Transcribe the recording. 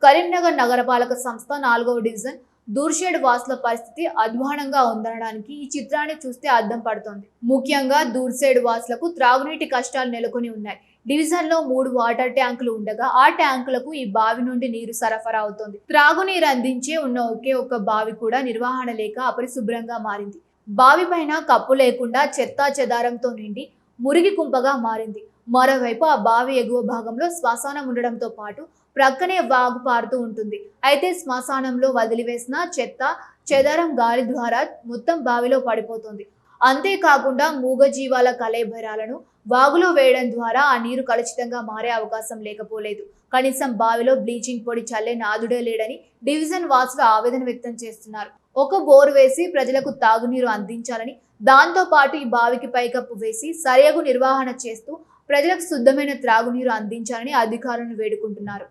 కరీంనగర్ నగరపాలక సంస్థ 4వ డివిజన్ దూర్షేడ్ వాసుల పరిస్థితి అధ్వానంగా ఉందనడానికి ఈ చిత్రాన్ని చూస్తే అర్థం పడుతోంది. ముఖ్యంగా దూర్షేడ్ వాసులకు త్రాగునీటి కష్టాలు నెలకొని ఉన్నాయి. డివిజన్ లో 3 వాటర్ ట్యాంకులు ఉండగా ఆ ట్యాంకులకు ఈ బావి నుండి నీరు సరఫరా అవుతోంది. త్రాగునీరు అందించే ఉన్న ఒకే ఒక్క బావి కూడా నిర్వహణ లేక అపరిశుభ్రంగా మారింది. బావి పైన కప్పు లేకుండా చెత్తా చెదారంతో నిండి మురికి కుంపగా మారింది. మరోవైపు ఆ బావి ఎగువ భాగంలో శ్మశానం ఉండడంతో పాటు ప్రక్కనే వాగు పారుతూ ఉంటుంది. అయితే శ్మశానంలో వదిలివేసిన చెత్త చెదారం గాలి ద్వారా మొత్తం బావిలో పడిపోతుంది. అంతేకాకుండా మూగజీవాల కళేబరాలను వాగులో వేయడం ద్వారా ఆ నీరు కలుషితంగా మారే అవకాశం లేకపోలేదు. కనీసం బావిలో బ్లీచింగ్ పొడి చల్లే నాదుడే లేడని డివిజన్ వాసులు ఆవేదన వ్యక్తం చేస్తున్నారు. ఒక బోర్ వేసి ప్రజలకు తాగునీరు అందించాలని, దాంతో పాటు ఈ బావికి పైకప్పు వేసి సరియగు నిర్వహణ చేస్తూ ప్రజలకు శుద్ధమైన త్రాగునీరు అందించాలని అధికారులను వేడుకుంటున్నారు.